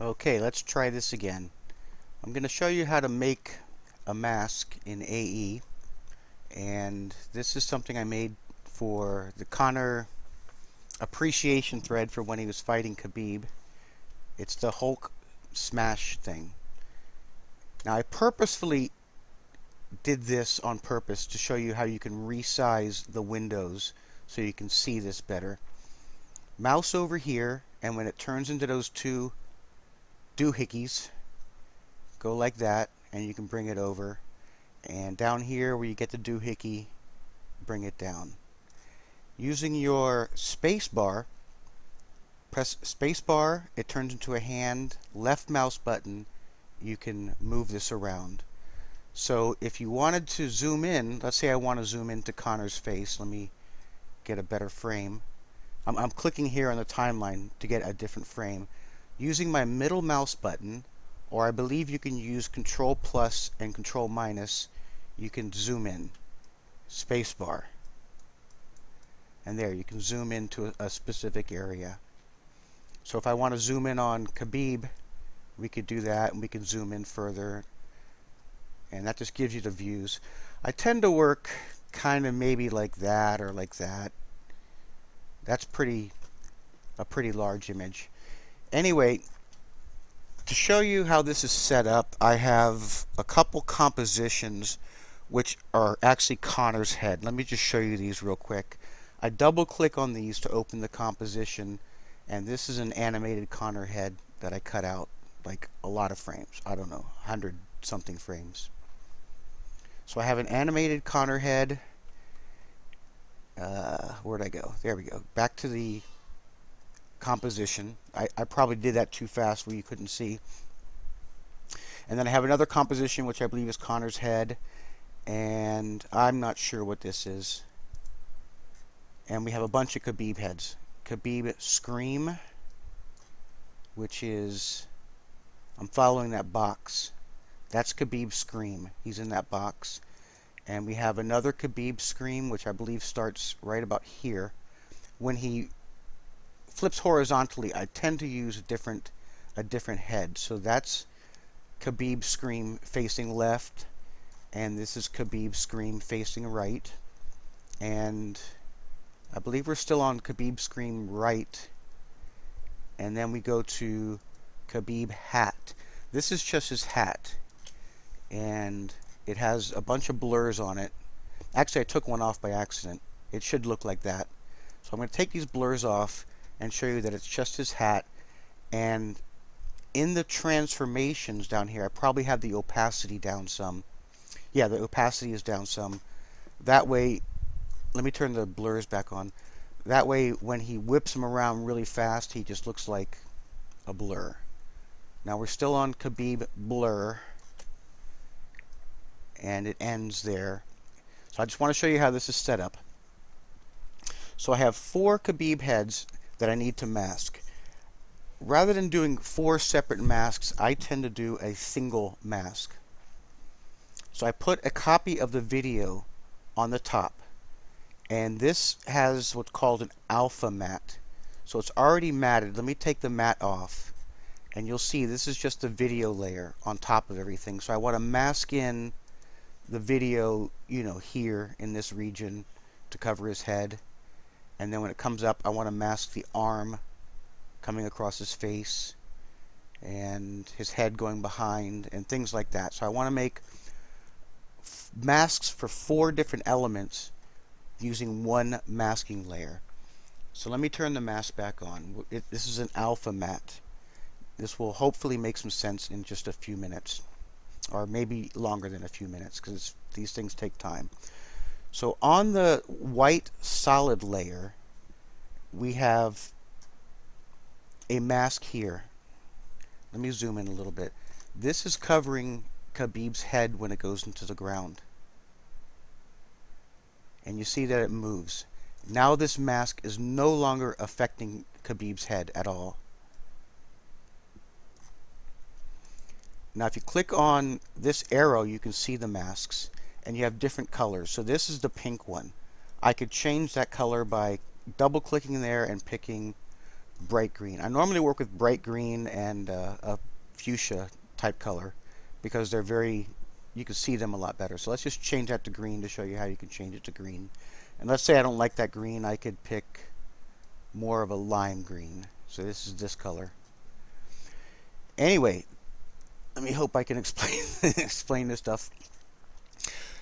Okay, let's try this again. I'm going to show you how to make a mask in AE, and this is something I made for the Connor appreciation thread for when he was fighting Khabib. It's the Hulk smash thing. Now I purposefully did this on purpose to show you how you can resize the windows so you can see this better. Mouse over here, and when it turns into those two doohickeys, go like that, and you can bring it over. And down here where you get the doohickey, bring it down. Using your space bar, press space bar, it turns into a hand. Left mouse button, you can move this around. So if you wanted to zoom in, let's say I want to zoom into Connor's face. Let me get a better frame. I'm clicking here on the timeline to get a different frame. Using my middle mouse button, or I believe you can use Control plus and Control minus, you can zoom in. Space bar. And there, you can zoom into a specific area. So if I want to zoom in on Khabib, we could do that, and we can zoom in further. And that just gives you the views. I tend to work kind of maybe like that or like that. That's a pretty large image. Anyway, to show you how this is set up, I have a couple compositions which are actually Connor's head. Let me just show you these real quick. I double click on these to open the composition, and this is an animated Connor head that I cut out, like a lot of frames. I don't know, 100 something frames. So I have an animated Connor head. Where'd I go? There we go. Back to the composition. I probably did that too fast where you couldn't see. And then I have another composition which I believe is Connor's head, and I'm not sure what this is. And we have a bunch of Khabib heads. Khabib Scream, which is, I'm following that box. That's Khabib Scream. He's in that box. And we have another Khabib Scream, which I believe starts right about here. When he flips horizontally, I tend to use a different head. So that's Khabib Scream facing left, and this is Khabib Scream facing right. And I believe we're still on Khabib Scream right. And then we go to Khabib Hat. This is just his hat. And it has a bunch of blurs on it. Actually, I took one off by accident. It should look like that. So I'm going to take these blurs off and show you that it's just his hat. And in the transformations down here, I probably have the opacity down some. Yeah, the opacity is down some. That way, let me turn the blurs back on. That way, when he whips them around really fast, he just looks like a blur. Now we're still on Khabib Blur, and it ends there. So I just want to show you how this is set up. So I have 4 Khabib heads that I need to mask. Rather than doing 4 separate masks, I tend to do a single mask. So I put a copy of the video on the top, and this has what's called an alpha matte. So it's already matted. Let me take the matte off, and you'll see this is just the video layer on top of everything. So I want to mask in the video, you know, here in this region to cover his head. And then when it comes up, I want to mask the arm coming across his face and his head going behind and things like that. So I want to make masks for 4 different elements using one masking layer. So let me turn the mask back on. This is an alpha matte. This will hopefully make some sense in just a few minutes, or maybe longer than a few minutes, because these things take time. So on the white solid layer, we have a mask here. Let me zoom in a little bit. This is covering Khabib's head when it goes into the ground. And you see that it moves. Now this mask is no longer affecting Khabib's head at all. Now if you click on this arrow, you can see the masks, and you have different colors. So this is the pink one. I could change that color by double clicking there and picking bright green. I normally work with bright green and a fuchsia type color because they're very, you can see them a lot better. So let's just change that to green to show you how you can change it to green. And let's say I don't like that green, I could pick more of a lime green. So this is this color. Anyway, let me hope I can explain explain this stuff.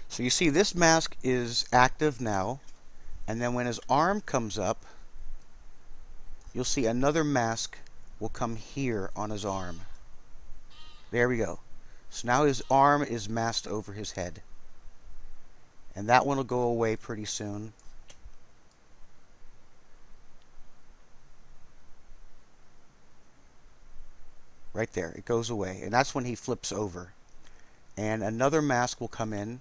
So you see this mask is active now, and then when his arm comes up, you'll see another mask will come here on his arm. There we go. So now his arm is masked over his head. And that one will go away pretty soon. Right there, it goes away. And that's when he flips over. And another mask will come in,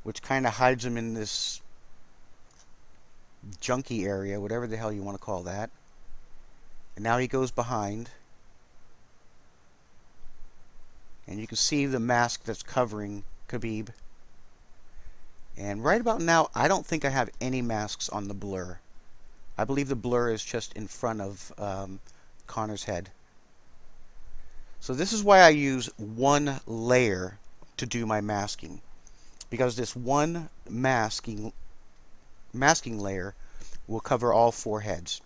which kind of hides him in this junky area, whatever the hell you want to call that. And now he goes behind. And you can see the mask that's covering Khabib. And right about now, I don't think I have any masks on the blur. I believe the blur is just in front of Conor's head. So this is why I use one layer to do my masking. Because this one masking layer will cover all four heads.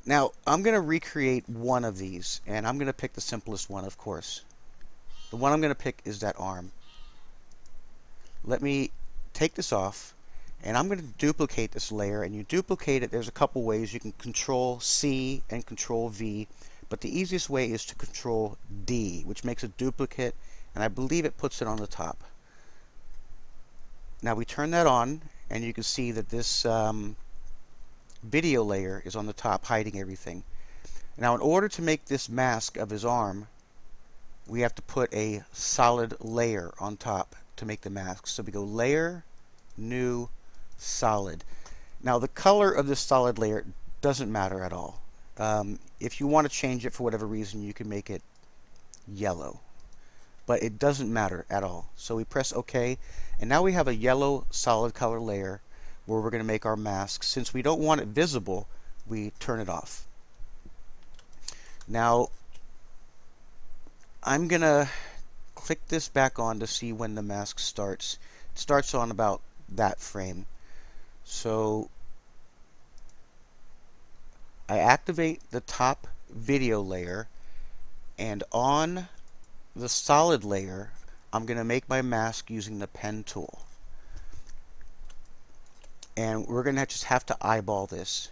Now, I'm going to recreate one of these, and I'm going to pick the simplest one, of course. The one I'm going to pick is that arm. Let me take this off, and I'm going to duplicate this layer, and you duplicate it, there's a couple ways. You can Control C and Control V, but the easiest way is to Control D, which makes a duplicate, and I believe it puts it on the top. Now we turn that on, and you can see that this video layer is on the top, hiding everything. Now in order to make this mask of his arm, we have to put a solid layer on top to make the mask. So we go Layer, New, Solid. Now the color of this solid layer doesn't matter at all. If you want to change it for whatever reason, you can make it yellow. But it doesn't matter at all. So we press OK, and now we have a yellow solid color layer where we're going to make our mask. Since we don't want it visible, we turn it off. Now I'm going to click this back on to see when the mask starts. It starts on about that frame. So I activate the top video layer, and on the solid layer I'm going to make my mask using the pen tool. And we're going to just have to eyeball this.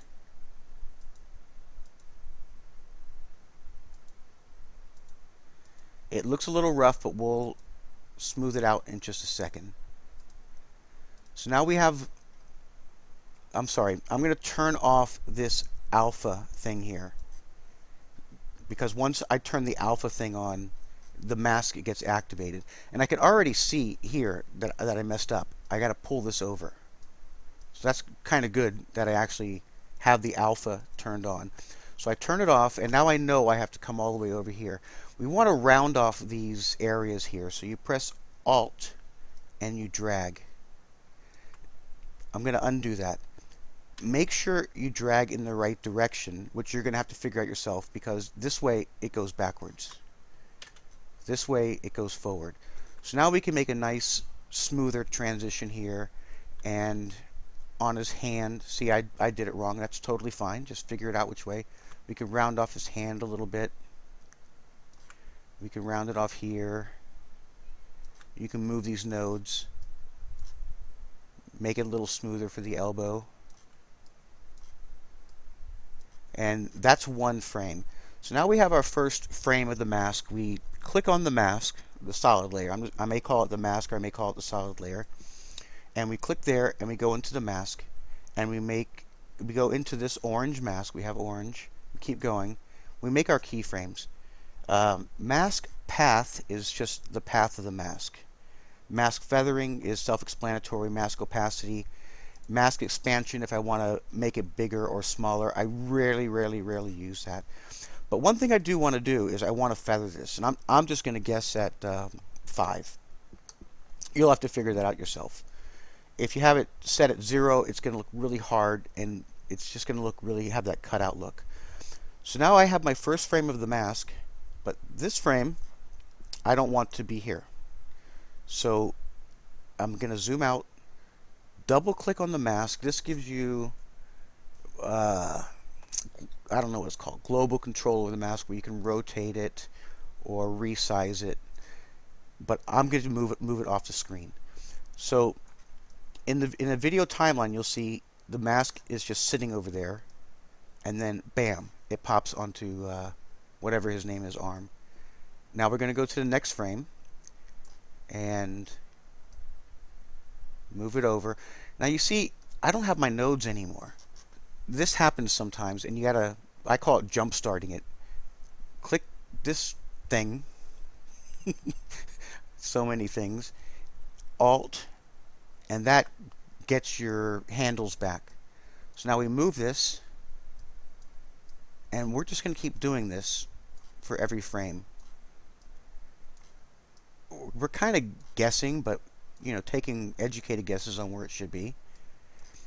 It looks a little rough, but we'll smooth it out in just a second. So now we have, I'm going to turn off this alpha thing here. Because once I turn the alpha thing on, the mask gets activated. And I can already see here that I messed up. I got to pull this over. So that's kind of good that I actually have the alpha turned on. So I turn it off, and now I know I have to come all the way over here. We want to round off these areas here, so you press Alt and you drag. I'm going to undo that. Make sure you drag in the right direction, which you're going to have to figure out yourself, because this way it goes backwards. This way it goes forward. So now we can make a nice smoother transition here, and on his hand, see, I did it wrong. That's totally fine. Just figure it out which way. We can round off his hand a little bit. We can round it off here. You can move these nodes. Make it a little smoother for the elbow. And that's one frame. So now we have our first frame of the mask. We click on the mask, the solid layer. I may call it the mask, or I may call it the solid layer. And we click there, and we go into the mask, and we go into this orange mask. We have orange. We keep going. We make our keyframes. Mask path is just the path of the mask. Mask feathering is self-explanatory. Mask opacity. Mask expansion, if I want to make it bigger or smaller. I rarely use that. But one thing I do want to do is I want to feather this, and I'm just going to guess at 5. You'll have to figure that out yourself. If you have it set at 0, it's going to look really hard and it's just going to look really have that cutout look. So now I have my first frame of the mask, but this frame I don't want to be here. So I'm going to zoom out, double click on the mask. This gives you I don't know what it's called, global control over the mask, where you can rotate it or resize it. But I'm going to move it off the screen. So in a video timeline, you'll see the mask is just sitting over there, and then bam, it pops onto whatever his name is, arm. Now we're going to go to the next frame and move it over. Now you see, I don't have my nodes anymore. This happens sometimes, and you gotta, I call it jump starting it. Click this thing, so many things, Alt, and that gets your handles back. So now we move this, and we're just going to keep doing this for every frame. We're kind of guessing, but taking educated guesses on where it should be.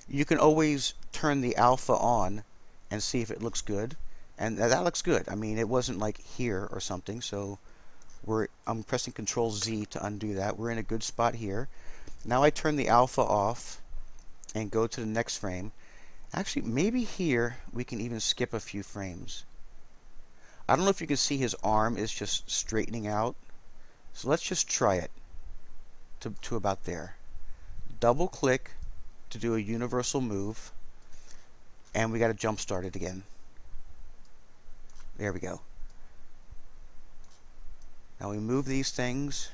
You can always turn the alpha on and see if it looks good, and that looks good. I mean, it wasn't like here or something, so I'm pressing Control Z to undo that. We're in a good spot here. Now I turn the alpha off and go to the next frame. Actually, maybe here we can even skip a few frames. I don't know if you can see his arm is just straightening out. So let's just try it to about there. Double click to do a universal move, and we got to jump start it again. There we go. Now we move these things,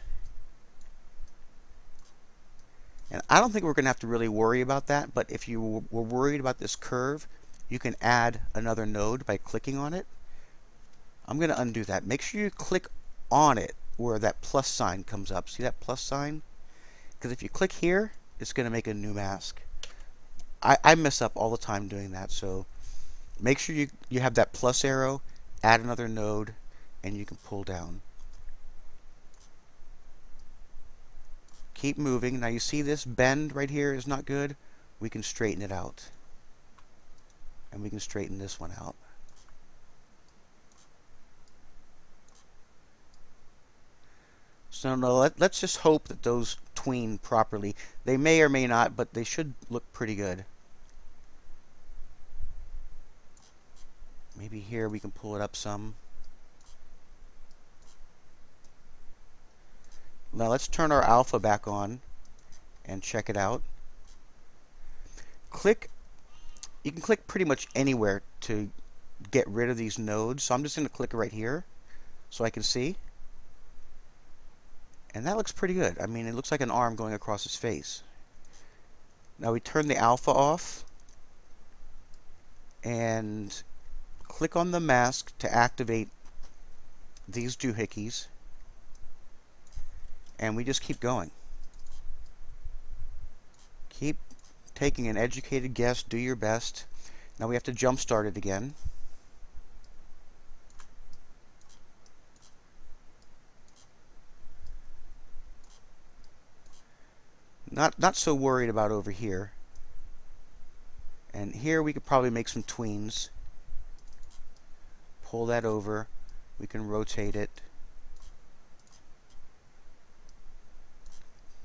and I don't think we're going to have to really worry about that, but if you were worried about this curve, you can add another node by clicking on it. I'm going to undo that. Make sure you click on it where that plus sign comes up. See that plus sign? Because if you click here, it's going to make a new mask. I mess up all the time doing that, so make sure you have that plus arrow, add another node, and you can pull down. Keep moving. Now you see this bend right here is not good. We can straighten it out. And we can straighten this one out. So no, let's just hope that those tween properly. They may or may not, but they should look pretty good. Maybe here we can pull it up some. Now let's turn our alpha back on and check it out. You can click pretty much anywhere to get rid of these nodes. So I'm just going to click right here so I can see. And that looks pretty good. I mean, it looks like an arm going across his face. Now we turn the alpha off and click on the mask to activate these doohickeys. And we just keep going. Keep taking an educated guess. Do your best. Now we have to jump start it again. Not so worried about over here. And here we could probably make some tweens. Pull that over. We can rotate it.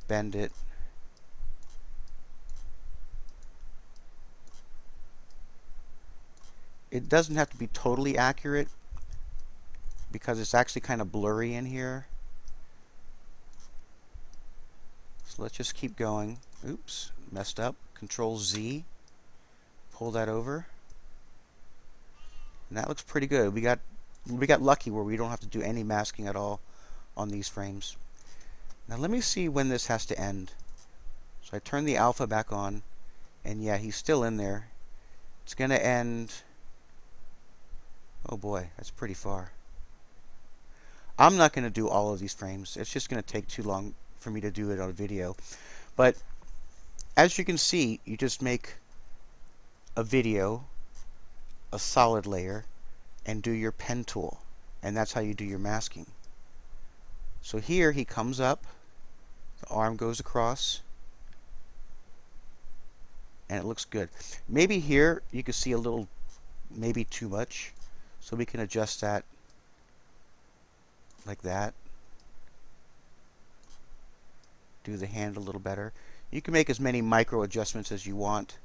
Bend it. It doesn't have to be totally accurate because it's actually kind of blurry in here. So let's just keep going. Oops, messed up. Control Z. Pull that over. And that looks pretty good. We got lucky where we don't have to do any masking at all on these frames. Now let me see when this has to end. So I turn the alpha back on, and yeah, he's still in there. It's going to end. Oh boy, that's pretty far. I'm not going to do all of these frames. It's just going to take too long for me to do it on video. But as you can see, you just make a video, a solid layer, and do your pen tool. And that's how you do your masking. So here he comes up, the arm goes across, and it looks good. Maybe here you can see a little, maybe too much, so we can adjust that like that. Do the hand a little better. You can make as many micro adjustments as you want.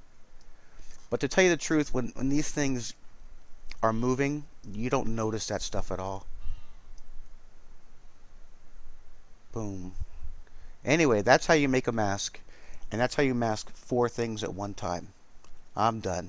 But to tell you the truth, when these things are moving, you don't notice that stuff at all. Boom. Anyway, that's how you make a mask. And that's how you mask 4 things at one time. I'm done.